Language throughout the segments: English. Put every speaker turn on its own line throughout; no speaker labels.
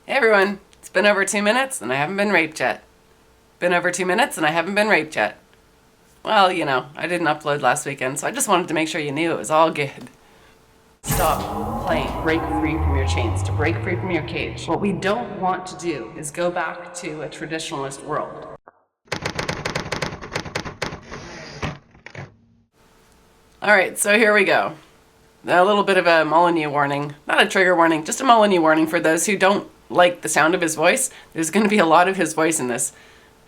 Hey everyone, it's been over 2 minutes and I haven't been raped yet. Been over 2 minutes and I haven't been raped yet. Well, I didn't upload last weekend, so I just wanted to make sure you knew it was all good. Stop playing break free from your chains, to break free from your cage. What we don't want to do is go back to a traditionalist world. Alright, so here we go. A little bit of a Molyneux warning. Not a trigger warning, just a Molyneux warning for those who don't like the sound of his voice. There's going to be a lot of his voice in this.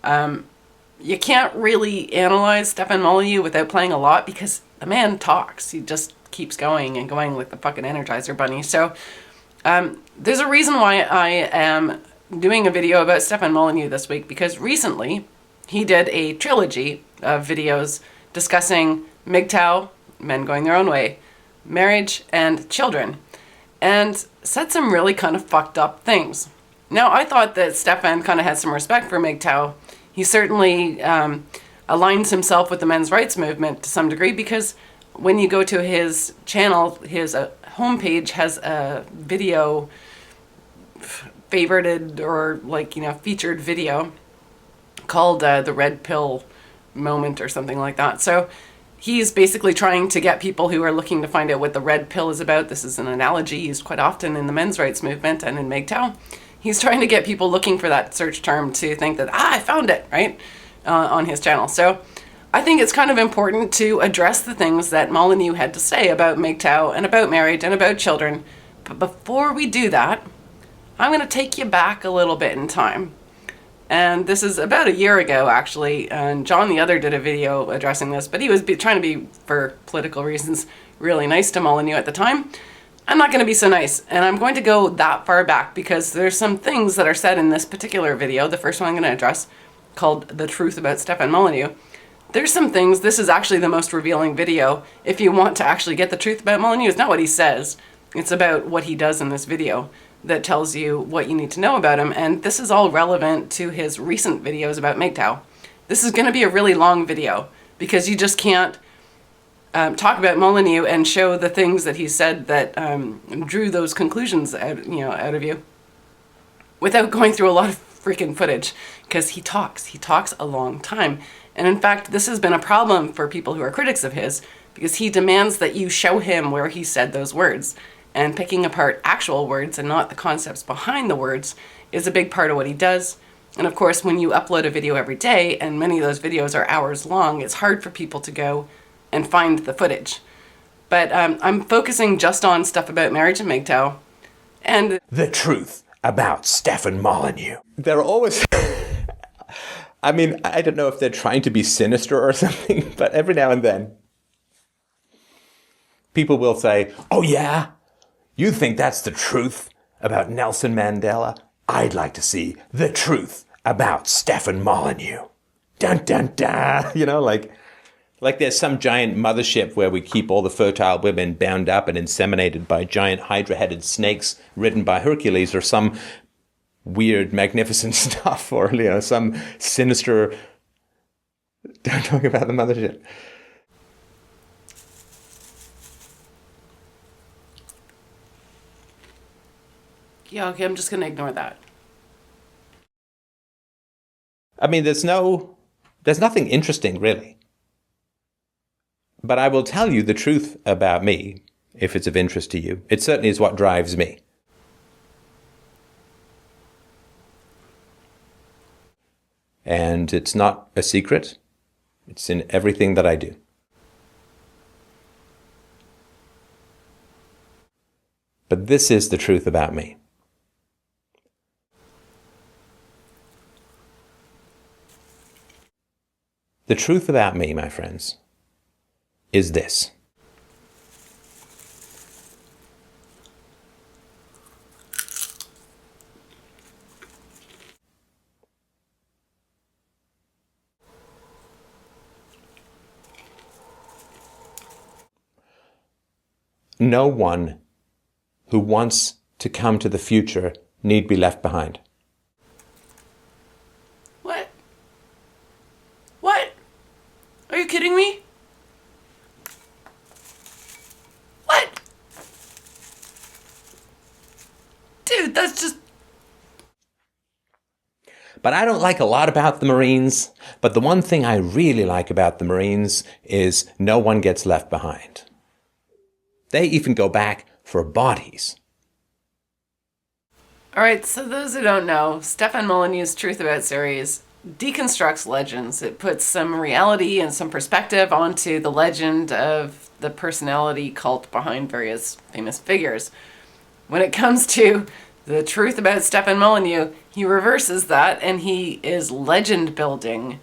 You can't really analyze Stefan Molyneux without playing a lot because the man talks. He just keeps going and going like the fucking Energizer Bunny. So there's a reason why I am doing a video about Stefan Molyneux this week, because recently he did a trilogy of videos discussing MGTOW, men going their own way, marriage, and children, and said some really kind of fucked up things. Now, I thought that Stefan kind of had some respect for MGTOW. He certainly aligns himself with the men's rights movement to some degree, because when you go to his channel, his homepage has a video favorited or featured video called the Red Pill Moment or something like that. So he's basically trying to get people who are looking to find out what the red pill is about. This is an analogy used quite often in the men's rights movement and in MGTOW. He's trying to get people looking for that search term to think that, I found it, right, on his channel. So I think it's kind of important to address the things that Molyneux had to say about MGTOW and about marriage and about children. But before we do that, I'm going to take you back a little bit in time. And this is about a year ago, actually, and John the Other did a video addressing this, but he was trying to be, for political reasons, really nice to Molyneux at the time. I'm not going to be so nice, and I'm going to go that far back because there's some things that are said in this particular video, the first one I'm going to address, called The Truth About Stefan Molyneux. There's some things, this is actually the most revealing video if you want to actually get the truth about Molyneux. It's not what he says, it's about what he does in this video that tells you what you need to know about him, and this is all relevant to his recent videos about MGTOW. This is going to be a really long video because you just can't talk about Molyneux and show the things that he said that drew those conclusions out of you without going through a lot of freaking footage, because he talks a long time. And in fact, this has been a problem for people who are critics of his, because he demands that you show him where he said those words. And picking apart actual words and not the concepts behind the words is a big part of what he does. And of course, when you upload a video every day, and many of those videos are hours long, it's hard for people to go and find the footage. But I'm focusing just on stuff about marriage and MGTOW. And
the truth about Stefan Molyneux. They're always... I mean, I don't know if they're trying to be sinister or something, but every now and then, people will say, oh yeah? You think that's the truth about Nelson Mandela? I'd like to see the truth about Stefan Molyneux. Dun, dun, dun. Like there's some giant mothership where we keep all the fertile women bound up and inseminated by giant hydra-headed snakes ridden by Hercules, or some weird, magnificent stuff, or some sinister... Don't talk about the mothership.
yeah, okay, I'm just going to ignore that.
I mean, there's nothing interesting, really. But I will tell you the truth about me, if it's of interest to you. It certainly is what drives me. And it's not a secret. It's in everything that I do. But this is the truth about me. The truth about me, my friends, is this. No one who wants to come to the future need be left behind.
What? What? Are you kidding me? What? Dude, that's just
But I don't like a lot about the Marines. But the one thing I really like about the Marines is no one gets left behind. They even go back for bodies.
All right, so those who don't know, Stefan Molyneux's Truth About series deconstructs legends. It puts some reality and some perspective onto the legend of the personality cult behind various famous figures. When it comes to the truth about Stefan Molyneux, he reverses that and he is legend building.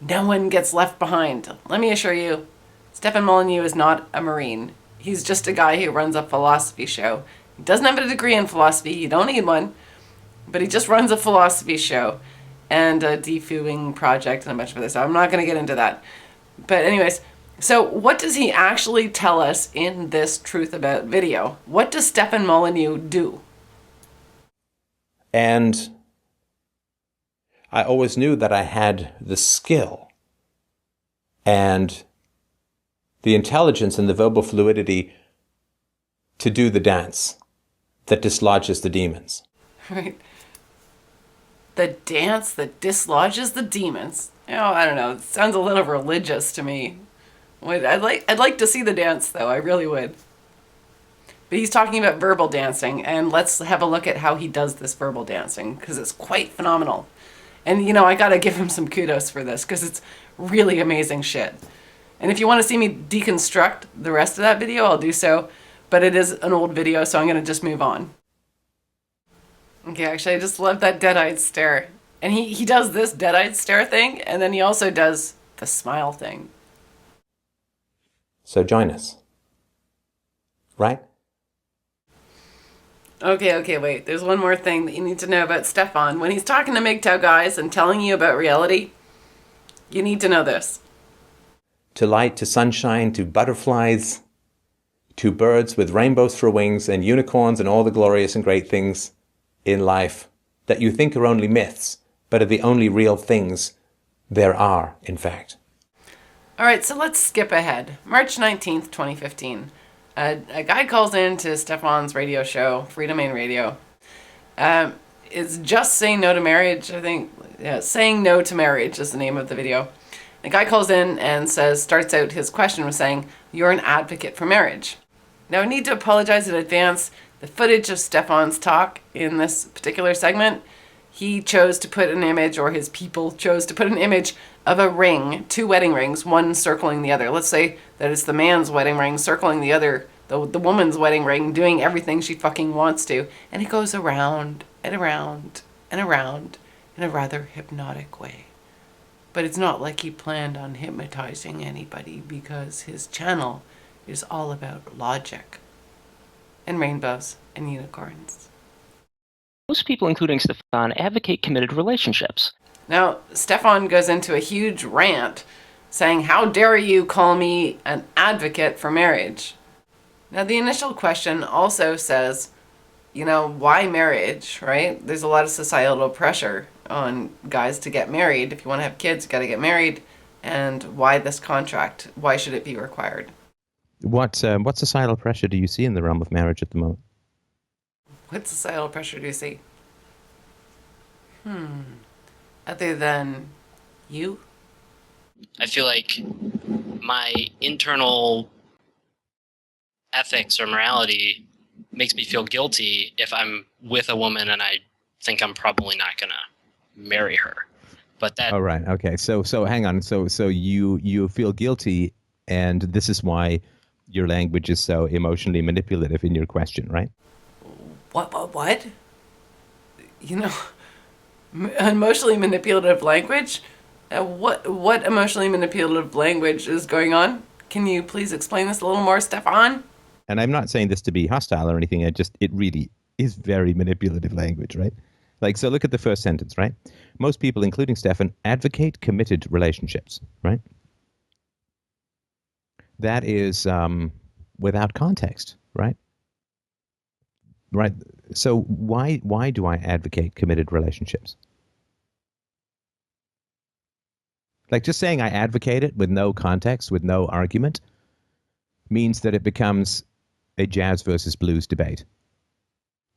No one gets left behind. Let me assure you, Stefan Molyneux is not a Marine. He's just a guy who runs a philosophy show. He doesn't have a degree in philosophy. You don't need one. But he just runs a philosophy show and a defooing project and a bunch of other stuff. I'm not going to get into that. But anyways, so what does he actually tell us in this Truth About video? What does Stefan Molyneux do?
And I always knew that I had the skill and the intelligence and the verbal fluidity to do the dance that dislodges the demons.
Right. The dance that dislodges the demons. I don't know. It sounds a little religious to me. I'd like to see the dance, though. I really would. But he's talking about verbal dancing, and let's have a look at how he does this verbal dancing, because it's quite phenomenal. And, I gotta give him some kudos for this, because it's really amazing shit. And if you want to see me deconstruct the rest of that video, I'll do so. But it is an old video, so I'm going to just move on. Okay, actually, I just love that dead-eyed stare. And he does this dead-eyed stare thing, and then he also does the smile thing.
So join us. Right?
Okay, wait. There's one more thing that you need to know about Stefan. When he's talking to MGTOW guys and telling you about reality, you need to know this.
To light, to sunshine, to butterflies, to birds with rainbows for wings, and unicorns and all the glorious and great things in life that you think are only myths, but are the only real things there are, in fact.
All right, so let's skip ahead. March 19th, 2015. A guy calls in to Stefan's radio show, Freedom Main Radio. It's just saying no to marriage, I think. Yeah, saying no to marriage is the name of the video. The guy calls in and starts out his question with saying, "You're an advocate for marriage." Now I need to apologize in advance. The footage of Stefan's talk in this particular segment, he chose to put an image, or his people chose to put an image of a ring, two wedding rings, one circling the other. Let's say that it's the man's wedding ring circling the other, the woman's wedding ring, doing everything she fucking wants to. And it goes around and around and around in a rather hypnotic way. But it's not like he planned on hypnotizing anybody, because his channel is all about logic and rainbows and unicorns.
Most people, including Stefan, advocate committed relationships.
Now, Stefan goes into a huge rant saying, "How dare you call me an advocate for marriage?" Now, the initial question also says, why marriage, right? There's a lot of societal pressure on guys to get married. If you want to have kids, you got to get married. And why this contract? Why should it be required?
What societal pressure do you see in the realm of marriage at the moment?
What societal pressure do you see? Other than you?
I feel like my internal ethics or morality makes me feel guilty if I'm with a woman and I think I'm probably not going to marry her. But that...
Oh, right. Okay. So hang on. So you feel guilty, and this is why your language is so emotionally manipulative in your question, right?
What? Emotionally manipulative language? What emotionally manipulative language is going on? Can you please explain this a little more, Stefan?
And I'm not saying this to be hostile or anything. It really is very manipulative language, right? So look at the first sentence, right? Most people, including Stefan, advocate committed relationships, right? That is without context, right? Right. So why do I advocate committed relationships? Just saying I advocate it with no context, with no argument, means that it becomes a jazz versus blues debate.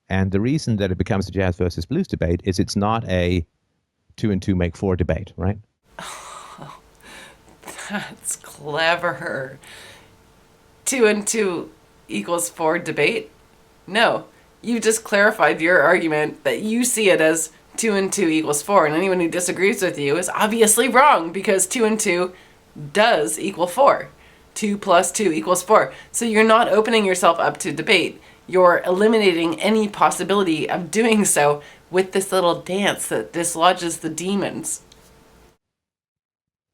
And the reason that it becomes a jazz versus blues debate is it's not a 2 and 2 make 4 debate, right?
That's clever. 2 and 2 equals 4 debate? No. You just clarified your argument that you see it as 2 and 2 equals 4, and anyone who disagrees with you is obviously wrong because 2 and 2 does equal 4. 2 plus 2 equals 4. So you're not opening yourself up to debate. You're eliminating any possibility of doing so with this little dance that dislodges the demons.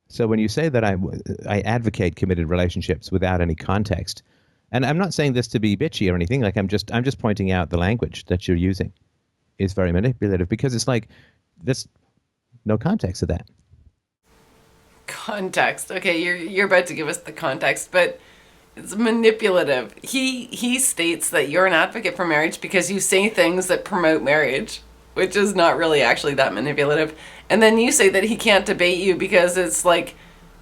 So when you say that I advocate committed relationships without any context, and I'm not saying this to be bitchy or anything, like I'm just pointing out the language that you're using is very manipulative because it's like there's no context to that.
Context. Okay, you're about to give us the context, but it's manipulative. He states that you're an advocate for marriage because you say things that promote marriage, which is not really actually that manipulative. And then you say that he can't debate you because it's like,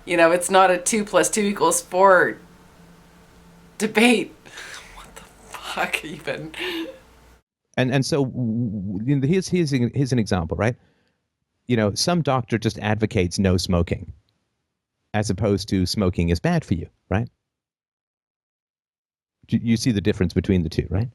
it's not a 2 plus 2 equals 4 debate. What the fuck even?
And so here's an example, right? Some doctor just advocates no smoking as opposed to smoking is bad for you, right? You see the difference between the two, right?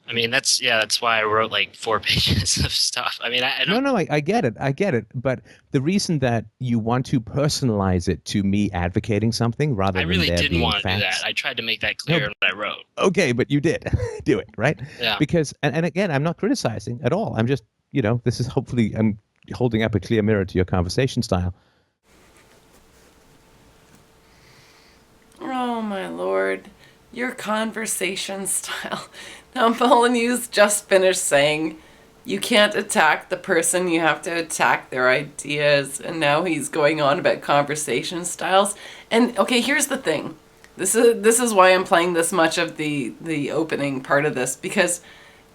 I mean, that's why I wrote like 4 pages of stuff. I mean, I don't.
No, I get it. But the reason that you want to personalize it to me advocating something rather than
really
there
didn't
being
want to do
facts.
that. I tried to make that clear in what I wrote.
Okay, but you did do it, right?
Yeah.
Because, and again, I'm not criticizing at all. I'm just, this is hopefully, I'm holding up a clear mirror to your conversation style.
Oh my lord. Your conversation style. Now Molyneux's just finished saying you can't attack the person, you have to attack their ideas. And now he's going on about conversation styles. And okay, here's the thing. This is why I'm playing this much of the opening part of this, because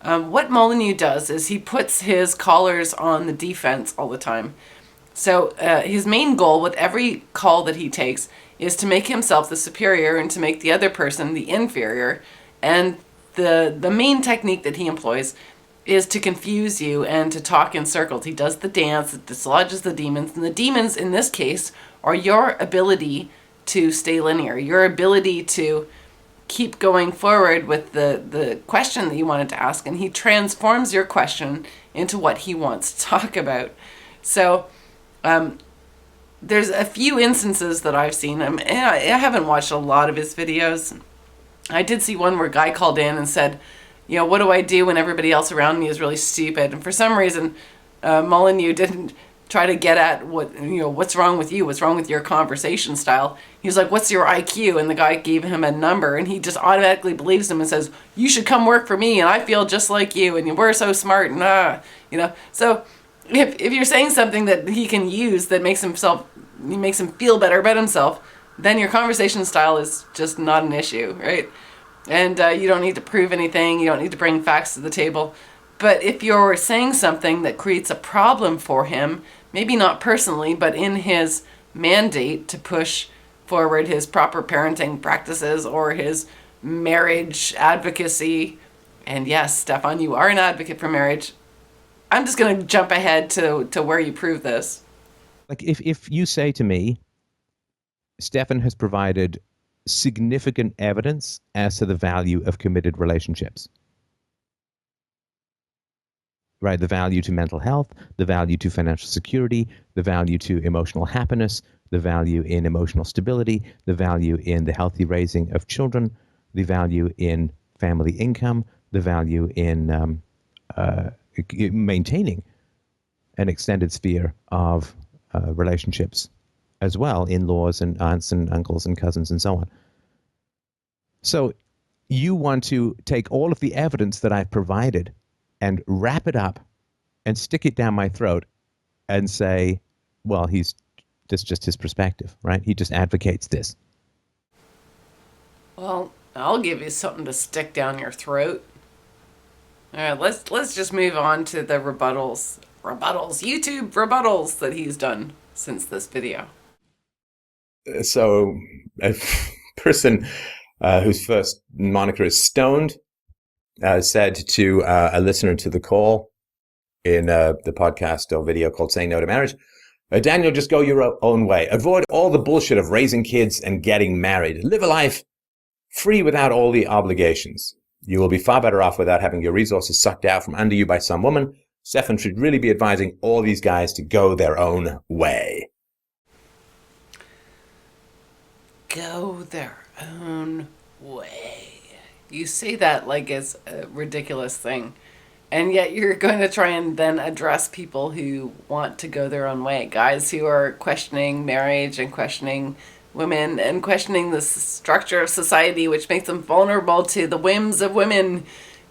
what Molyneux does is he puts his callers on the defense all the time. So his main goal with every call that he takes is to make himself the superior and to make the other person the inferior. And the main technique that he employs is to confuse you and to talk in circles. He does the dance that dislodges the demons. And the demons in this case are your ability to stay linear, your ability to keep going forward with the question that you wanted to ask. And he transforms your question into what he wants to talk about. So there's a few instances that I've seen. And I haven't watched a lot of his videos. I did see one where a guy called in and said, what do I do when everybody else around me is really stupid? And for some reason, Molyneux didn't try to get at what's wrong with you? What's wrong with your conversation style? He was like, what's your IQ? And the guy gave him a number, and he just automatically believes him and says, you should come work for me, and I feel just like you, and we're so smart, and So if you're saying something that he can use that makes him feel better about himself, then your conversation style is just not an issue, right? And you don't need to prove anything. You don't need to bring facts to the table. But if you're saying something that creates a problem for him, maybe not personally, but in his mandate to push forward his proper parenting practices or his marriage advocacy, and yes, Stefan, you are an advocate for marriage. I'm just going to jump ahead to where you prove this.
Like if you say to me, Stefan has provided significant evidence as to the value of committed relationships. Right, the value to mental health, the value to financial security, the value to emotional happiness, the value in emotional stability, the value in the healthy raising of children, the value in family income, the value in maintaining an extended sphere of relationships as well, in-laws and aunts and uncles and cousins and so on. So you want to take all of the evidence that I've provided and wrap it up and stick it down my throat and say, well, that's just his perspective, right? He just advocates this.
Well, I'll give you something to stick down your throat. All right, let's just move on to the rebuttals, YouTube rebuttals that he's done since this video.
So a person whose first moniker is Stoned said to a listener to the call, in the podcast or video called Saying No to Marriage. Daniel, just go your own way. Avoid all the bullshit of raising kids and getting married. Live a life free without all the obligations. You will be far better off without having your resources sucked out from under you by some woman. Stefan should really be advising all these guys to go their own way.
Go their own way. You say that like it's a ridiculous thing. And yet you're going to try and then address people who want to go their own way. Guys who are questioning marriage and questioning women and questioning the structure of society, which makes them vulnerable to the whims of women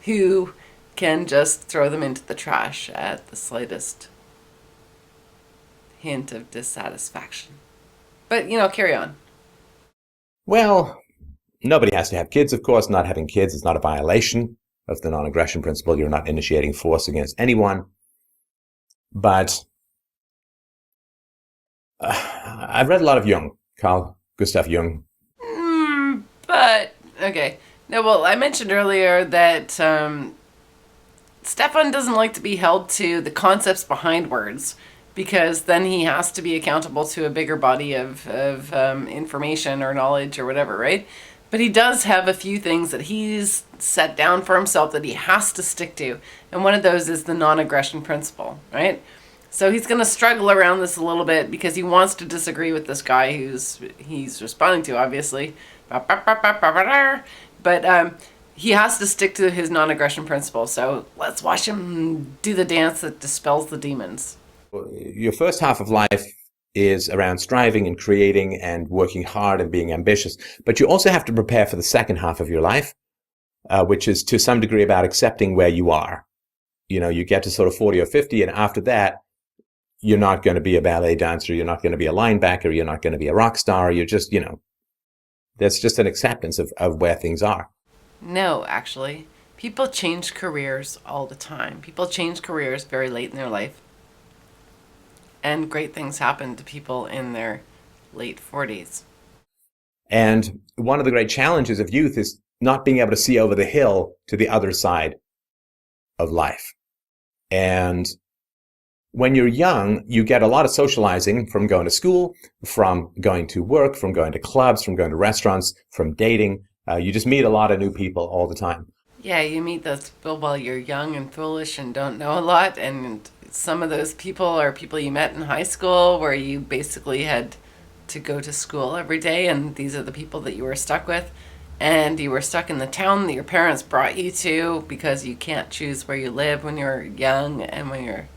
who can just throw them into the trash at the slightest hint of dissatisfaction. But, carry on.
Well, nobody has to have kids, of course. Not having kids is not a violation of the non-aggression principle. You're not initiating force against anyone. But I've read a lot of Jung, Carl Gustav Jung.
But, okay. No, well, I mentioned earlier that Stefan doesn't like to be held to the concepts behind words, because then he has to be accountable to a bigger body of information or knowledge or whatever, right? But he does have a few things that he's set down for himself that he has to stick to. And one of those is the non-aggression principle, right? So he's going to struggle around this a little bit because he wants to disagree with this guy he's responding to, obviously. But he has to stick to his non-aggression principle. So let's watch him do the dance that dispels the demons.
Your first half of life is around striving and creating and working hard and being ambitious. But you also have to prepare for the second half of your life, which is to some degree about accepting where you are. You get to sort of 40 or 50, and after that, you're not going to be a ballet dancer. You're not going to be a linebacker. You're not going to be a rock star. You're just, there's just an acceptance of where things are.
No, actually. People change careers all the time. People change careers very late in their life. And great things happen to people in their late 40s.
And one of the great challenges of youth is not being able to see over the hill to the other side of life. And when you're young, you get a lot of socializing from going to school, from going to work, from going to clubs, from going to restaurants, from dating. You just meet a lot of new people all the time.
Yeah, you meet those people while you're young and foolish and don't know a lot, and some of those people are people you met in high school where you basically had to go to school every day, and these are the people that you were stuck with. And you were stuck in the town that your parents brought you to because you can't choose where you live when you're young and when you're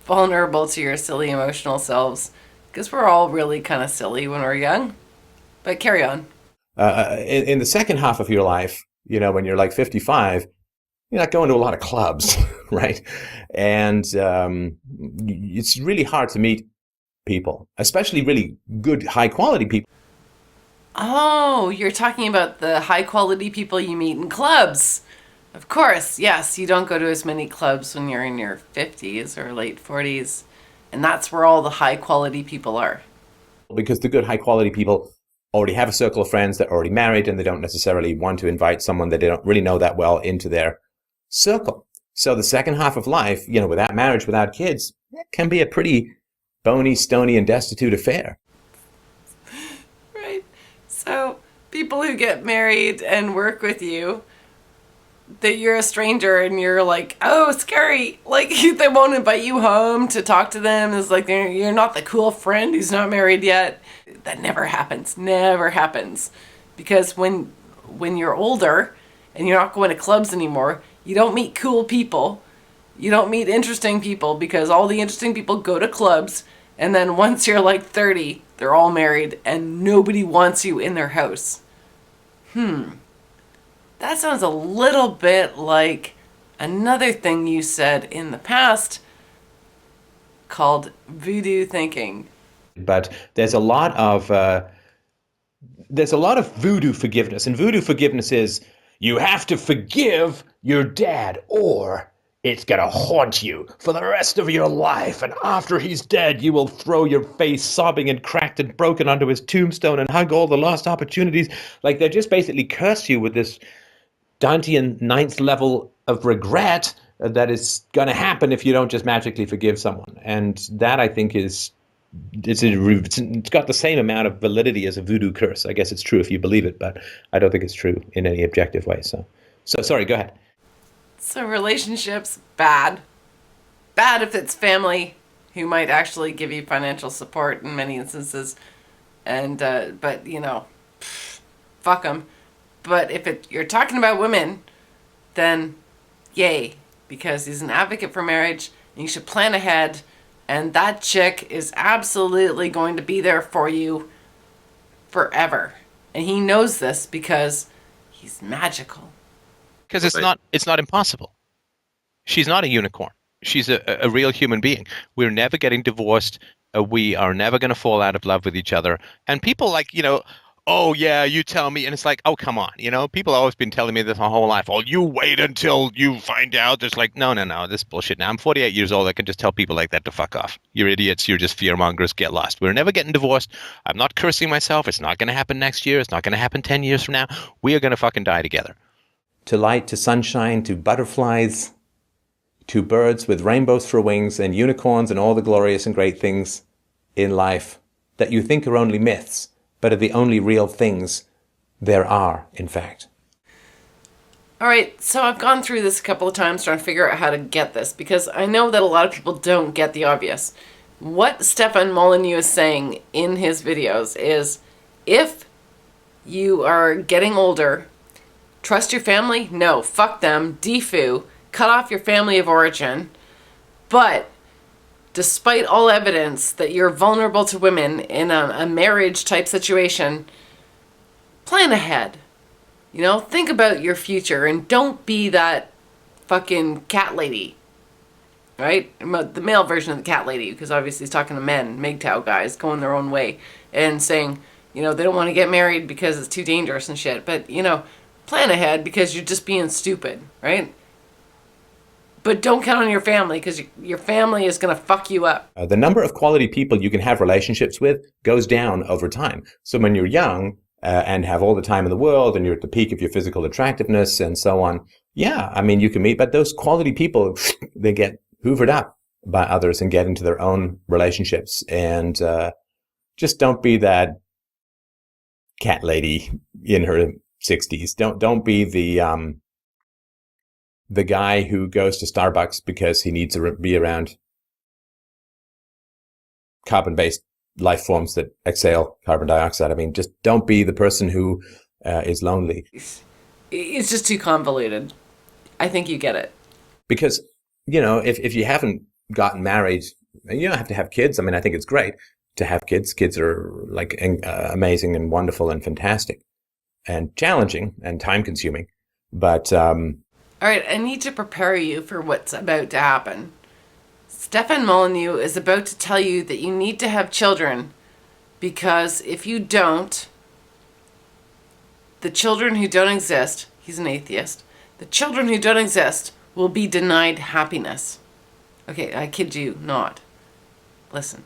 vulnerable to your silly emotional selves. Because we're all really kind of silly when we're young. But carry on.
In the second half of your life, when you're like 55, you're not going to a lot of clubs, right? And it's really hard to meet people, especially really good, high-quality people.
Oh, you're talking about the high-quality people you meet in clubs. Of course, yes, you don't go to as many clubs when you're in your 50s or late 40s, and that's where all the high-quality people are.
Because the good, high-quality people already have a circle of friends, they're already married, and they don't necessarily want to invite someone that they don't really know that well into their circle. So the second half of life, without marriage, without kids, can be a pretty bony, stony, and destitute affair.
Right. So people who get married and work with you, that you're a stranger and you're like, oh, scary. Like, they won't invite you home to talk to them. It's like you're not the cool friend who's not married yet. That never happens. Never happens. Because when you're older and you're not going to clubs anymore, you don't meet cool people. You don't meet interesting people because all the interesting people go to clubs. And then once you're like 30, they're all married and nobody wants you in their house. That sounds a little bit like another thing you said in the past called voodoo thinking.
But there's a lot of voodoo forgiveness, and voodoo forgiveness is you have to forgive your dad, or it's gonna haunt you for the rest of your life. And after he's dead, you will throw your face sobbing and cracked and broken onto his tombstone and hug all the lost opportunities. Like, they just basically curse you with this Dantean ninth level of regret
that is going to happen if you don't just magically forgive someone. And that, I think, it's got the same amount of validity as a voodoo curse. I guess it's true if you believe it, but I don't think it's true in any objective way. So sorry, go ahead.
So relationships, bad. Bad if it's family who might actually give you financial support in many instances. And, but, fuck them. But if you're talking about women, then yay, because he's an advocate for marriage, and you should plan ahead, and that chick is absolutely going to be there for you forever. And he knows this because he's magical.
Because it's not impossible. She's not a unicorn. She's a real human being. We're never getting divorced. We are never going to fall out of love with each other. And people oh yeah, you tell me. And it's like, oh, come on. People have always been telling me this my whole life. Oh, you wait until you find out. There's like, no, this is bullshit. Now I'm 48 years old. I can just tell people like that to fuck off. You're idiots. You're just fearmongers. Get lost. We're never getting divorced. I'm not cursing myself. It's not going to happen next year. It's not going to happen 10 years from now. We are going to fucking die together. To light, to sunshine, to butterflies, to birds with rainbows for wings, and unicorns, and all the glorious and great things in life that you think are only myths, but are the only real things there are, in fact.
All right, so I've gone through this a couple of times trying to figure out how to get this, because I know that a lot of people don't get the obvious. What Stefan Molyneux is saying in his videos is, if you are getting older, trust your family? No, fuck them, defoo, cut off your family of origin, but despite all evidence that you're vulnerable to women in a marriage type situation, plan ahead. Think about your future and don't be that fucking cat lady, right? The male version of the cat lady, because obviously he's talking to men, MGTOW guys, going their own way and saying, they don't want to get married because it's too dangerous and shit. But, plan ahead because you're just being stupid, right? But don't count on your family because your family is going to fuck you up.
The number of quality people you can have relationships with goes down over time. So when you're young and have all the time in the world and you're at the peak of your physical attractiveness and so on, you can meet, but those quality people, they get hoovered up by others and get into their own relationships. And just don't be that cat lady in her 60s. Don't be the guy who goes to Starbucks because he needs to be around carbon-based life forms that exhale carbon dioxide. Just don't be the person who is lonely.
It's just too convoluted. I think you get it.
Because, if you haven't gotten married, you don't have to have kids. I think it's great to have kids. Kids are like amazing and wonderful and fantastic and challenging and time-consuming. But
all right, I need to prepare you for what's about to happen. Stefan Molyneux is about to tell you that you need to have children because if you don't, the children who don't exist, he's an atheist, the children who don't exist will be denied happiness. Okay, I kid you not. Listen.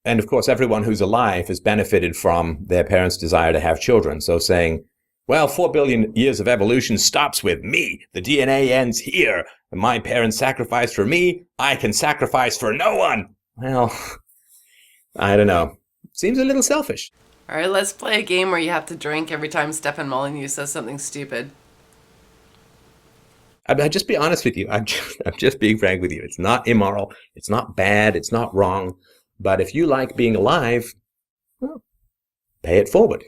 And of course, everyone who's alive has benefited from their parents' desire to have children. So saying, well, 4 billion years of evolution stops with me. The DNA ends here. My parents sacrificed for me. I can sacrifice for no one. Well, I don't know. Seems a little selfish.
All right, let's play a game where you have to drink every time Stefan Molyneux says something stupid.
I'll just be honest with you. I'm just being frank with you. It's not immoral. It's not bad. It's not wrong. But if you like being alive, well, pay it forward,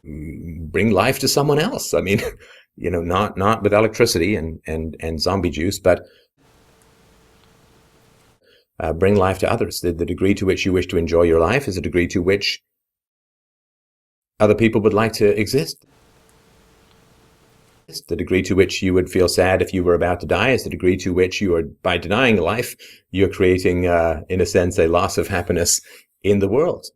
bring life to someone else. Not with electricity and zombie juice, but bring life to others. The degree to which you wish to enjoy your life is a degree to which other people would like to exist. The degree to which you would feel sad if you were about to die is the degree to which you are, by denying life, you're creating, in a sense, a loss of happiness in the world.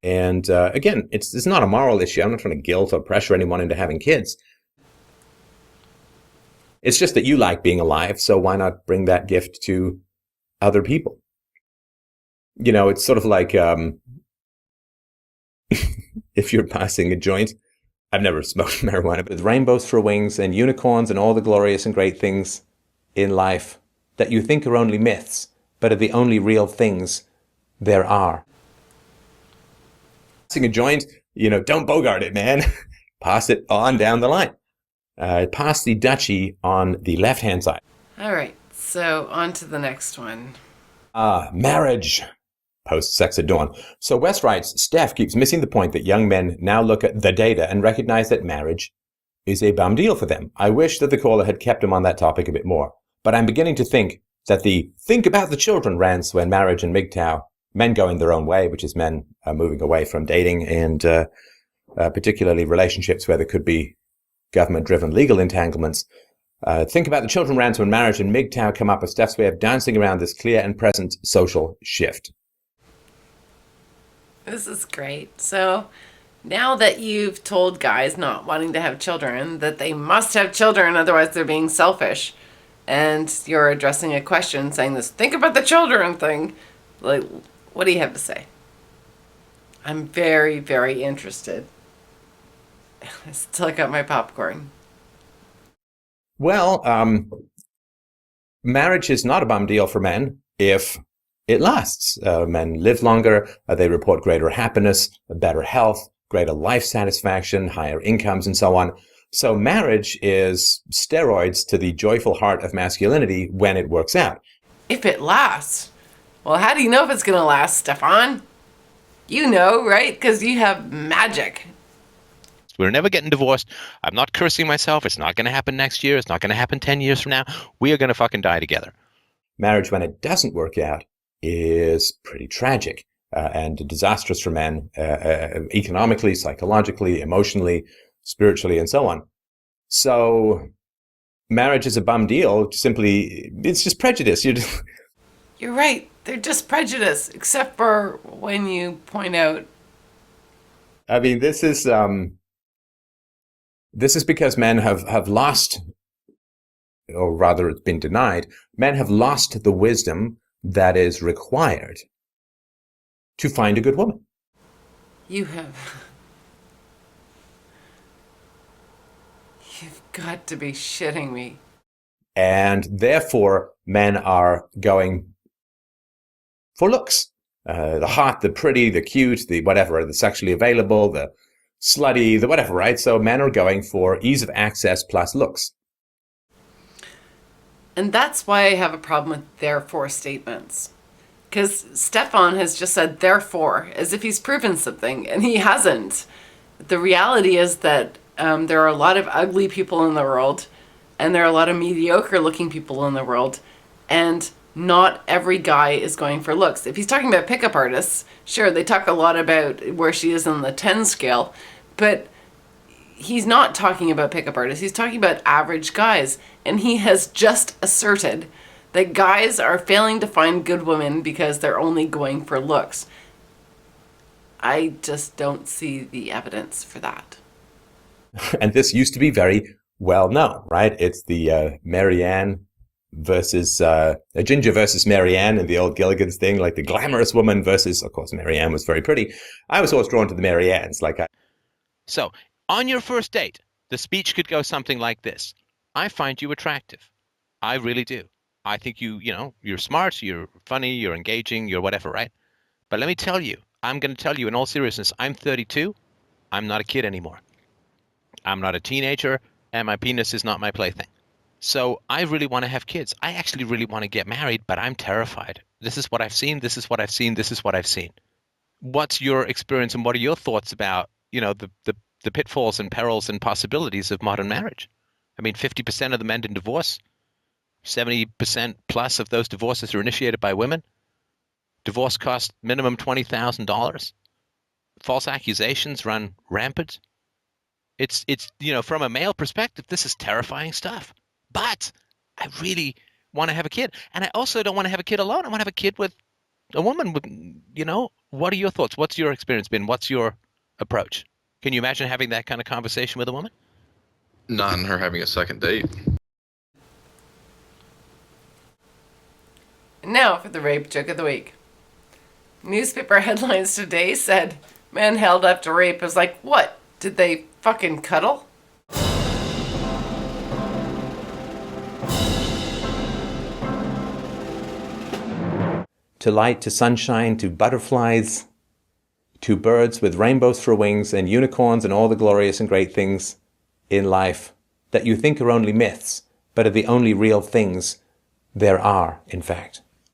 And again, it's not a moral issue. I'm not trying to guilt or pressure anyone into having kids. It's just that you like being alive, so why not bring that gift to other people? It's sort of like if you're passing a joint
I've never smoked marijuana, but with rainbows for wings and unicorns and all the glorious and great things in life that you think are only myths, but are the only real things there are. Passing a joint, don't bogart it, man. Pass it on down the line. Pass the duchy on the left-hand side.
All right, so on to the next one.
Marriage. Post-sex at dawn. So West writes, Steph keeps missing the point that young men now look at the data and recognize that marriage is a bum deal for them. I wish that the caller had kept him on that topic a bit more. But I'm beginning to think that the think about the children rants when marriage and MGTOW, men going their own way, which is men moving away from dating and particularly relationships where there could be government-driven legal entanglements. Think about the children rants when marriage and MGTOW come up as Steph's way of dancing around this clear and present social shift.
This is great. So now that you've told guys not wanting to have children that they must have children, otherwise they're being selfish, and you're addressing a question saying this, think about the children thing, like, what do you have to say? I'm very, very interested. I still got my popcorn.
Well, marriage is not a bum deal for men if it lasts. Men live longer, they report greater happiness, better health, greater life satisfaction, higher incomes, and so on. So marriage is steroids to the joyful heart of masculinity when it works out.
If it lasts. Well, how do you know if it's going to last, Stefan? You know, right? Because you have magic.
We're never getting divorced. I'm not cursing myself. It's not going to happen next year. It's not going to happen 10 years from now. We are going to fucking die together.
Marriage, when it doesn't work out, is pretty tragic and disastrous for men, economically, psychologically, emotionally, spiritually, and so on. So marriage is a bum deal. It's just prejudice.
You're right. They're just prejudice, except for when you point out.
I mean, this is because men have lost, or rather it's been denied, men have lost the wisdom that is required to find a good woman.
You've got to be shitting me.
And therefore, men are going for looks. The hot, the pretty, the cute, the whatever, the sexually available, the slutty, the whatever, right? So men are going for ease of access plus looks.
And that's why I have a problem with therefore statements. Because Stefan has just said therefore, as if he's proven something, and he hasn't. The reality is that there are a lot of ugly people in the world, and there are a lot of mediocre looking people in the world, and not every guy is going for looks. If he's talking about pickup artists, sure, they talk a lot about where she is on the 10 scale, but he's not talking about pickup artists. He's talking about average guys. And he has just asserted that guys are failing to find good women because they're only going for looks. I just don't see the evidence for that.
And this used to be very well known, right? It's the Marianne versus Ginger versus Marianne and the old Gilligan's thing, like the glamorous woman versus, of course, Marianne was very pretty. I was always drawn to the Mariannes.
So, on your first date, the speech could go something like this. I find you attractive. I really do. I think you're smart, you're funny, you're engaging, you're whatever, right? But let me tell you, I'm going to tell you in all seriousness, I'm 32. I'm not a kid anymore. I'm not a teenager, and my penis is not my plaything. So I really want to have kids. I actually really want to get married, but I'm terrified. This is what I've seen. This is what I've seen. This is what I've seen. What's your experience and what are your thoughts about, the pitfalls and perils and possibilities of modern marriage? I mean, 50% of the men in divorce, 70% plus of those divorces are initiated by women. Divorce costs minimum $20,000. False accusations run rampant. It's from a male perspective, this is terrifying stuff. But I really want to have a kid. And I also don't want to have a kid alone. I want to have a kid with a woman with, what are your thoughts? What's your experience been? What's your approach? Can you imagine having that kind of conversation with a woman?
Not in her having a second date.
Now for the rape joke of the week. Newspaper headlines today said, man held up to rape. I was like, what? Did they fucking cuddle?
To light, to sunshine, to butterflies, to birds with rainbows for wings, and unicorns and all the glorious and great things in life that you think are only myths, but are the only real things there are, in fact.